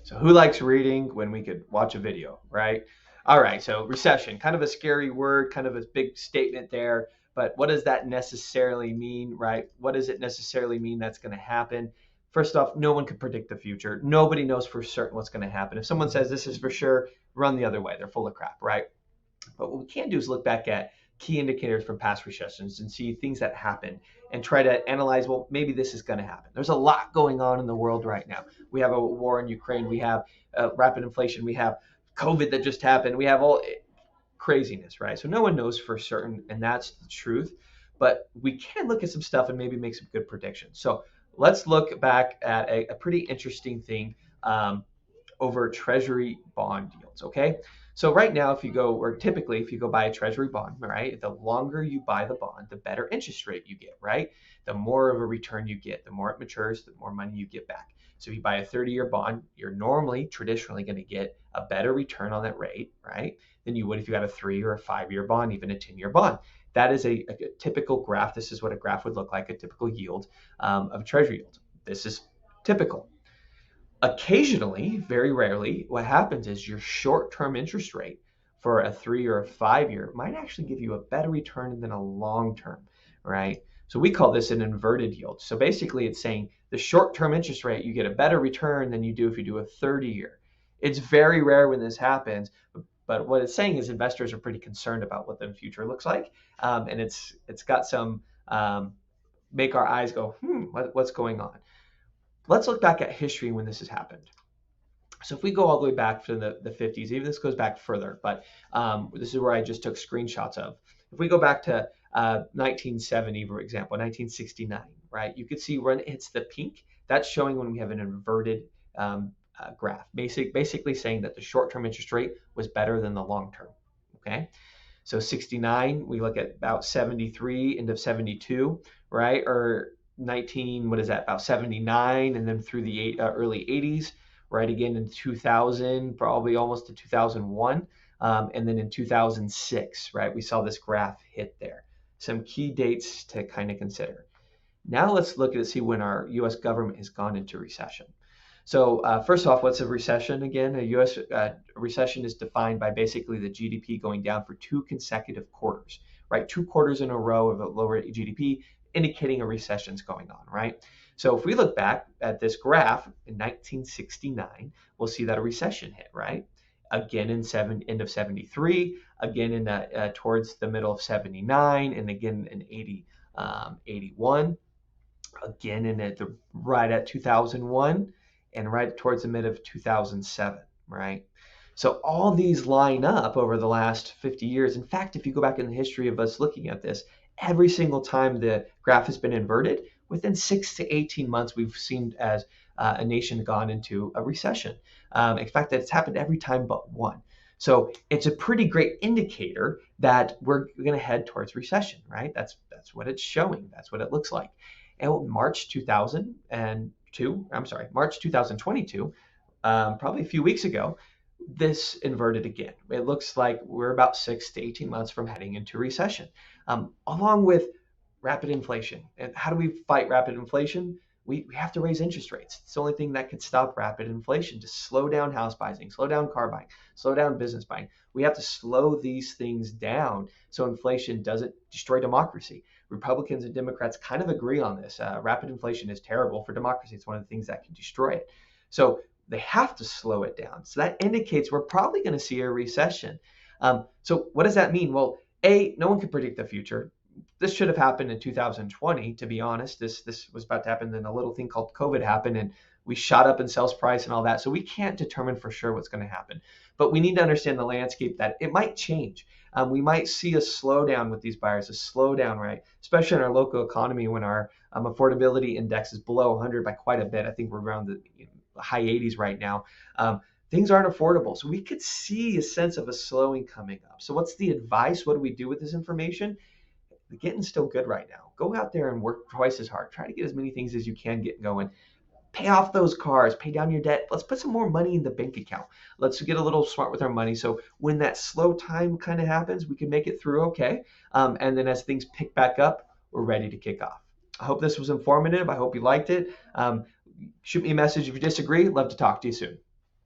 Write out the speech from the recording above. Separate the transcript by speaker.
Speaker 1: So who likes reading when we could watch a video, right? All right, so recession, kind of a scary word, kind of a big statement there, but what does that necessarily mean, right? What does it necessarily mean that's going to happen? First off, no one can predict the future. Nobody knows for certain what's going to happen. If someone says this is for sure, run the other way. They're full of crap, right? But what we can do is look back at key indicators from past recessions and see things that happen and try to analyze, well, maybe this is going to happen. There's a lot going on in the world right now. We have a war in Ukraine. We have rapid inflation. We have COVID that just happened. We have all craziness, right? So no one knows for certain, and that's the truth. But we can look at some stuff and maybe make some good predictions. So let's look back at a pretty interesting thing over Treasury bond yields, okay? So right now, if you go, or typically if you go buy a Treasury bond, right, the longer you buy the bond, the better interest rate you get, right? The more of a return you get, the more it matures, the more money you get back. So if you buy a 30-year bond, you're normally, traditionally going to get a better return on that rate, right, than you would if you had a 3 or a 5-year bond, even a 10-year bond. That is a typical graph. This is what a graph would look like, a typical yield of Treasury yield. This is typical. Occasionally, very rarely, what happens is your short-term interest rate for a 3 or a 5-year might actually give you a better return than a long-term, right? So we call this an inverted yield. So basically it's saying the short-term interest rate, you get a better return than you do if you do a 30-year. It's very rare when this happens, but what it's saying is investors are pretty concerned about what the future looks like. And it's got some make our eyes go, what's going on? Let's look back at history when this has happened. So if we go all the way back to the 50s, even this goes back further, but this is where I just took screenshots of. If we go back to 1970, for example, 1969, right? You could see when it hits the peak, that's showing when we have an inverted graph, basically saying that the short-term interest rate was better than the long-term, okay? So 69, we look at about 73, end of 72, right? Or about 79, and then through the early 80s, right? Again in 2000, probably almost to 2001, and then in 2006, right? We saw this graph hit there. Some key dates to kind of consider. Now let's look at see when our U.S. government has gone into recession. So first off, what's a recession again? A U.S. Recession is defined by basically the GDP going down for 2 consecutive quarters, right? 2 quarters in a row of a lower GDP, indicating a recession is going on, right? So if we look back at this graph in 1969, we'll see that a recession hit, right? Again in end of 73, again in towards the middle of 79, and again in 81, again in right at 2001, and right towards the mid of 2007, right? So all these line up over the last 50 years. In fact, if you go back in the history of us looking at this, every single time the graph has been inverted, within 6 to 18 months, we've seen as a nation gone into a recession. In fact, it's happened every time but one. So it's a pretty great indicator that we're going to head towards recession, right? That's what it's showing. That's what it looks like. And March 2022, probably a few weeks ago, this inverted again. It looks like we're about 6 to 18 months from heading into recession, along with rapid inflation. And how do we fight rapid inflation? We have to raise interest rates. It's the only thing that could stop rapid inflation, to slow down house buying, slow down car buying, slow down business buying. We have to slow these things down so inflation doesn't destroy democracy. Republicans and Democrats kind of agree on this. Rapid inflation is terrible for democracy. It's one of the things that can destroy it. So they have to slow it down. So that indicates we're probably going to see a recession. So what does that mean? Well, no one can predict the future. This should have happened in 2020, to be honest. This was about to happen, then a little thing called COVID happened, and we shot up in sales price and all that. So we can't determine for sure what's going to happen. But we need to understand the landscape that it might change. We might see a slowdown with these buyers, a slowdown, right? Especially in our local economy when our affordability index is below 100 by quite a bit. I think we're around the high 80s right now. Things aren't affordable. So we could see a sense of a slowing coming up. So what's the advice? What do we do with this information? The getting's still good right now. Go out there and work twice as hard. Try to get as many things as you can get going. Pay off those cars, pay down your debt. Let's put some more money in the bank account. Let's get a little smart with our money. So when that slow time kind of happens, we can make it through okay. And then as things pick back up, we're ready to kick off. I hope this was informative. I hope you liked it. Shoot me a message if you disagree. Love to talk to you soon.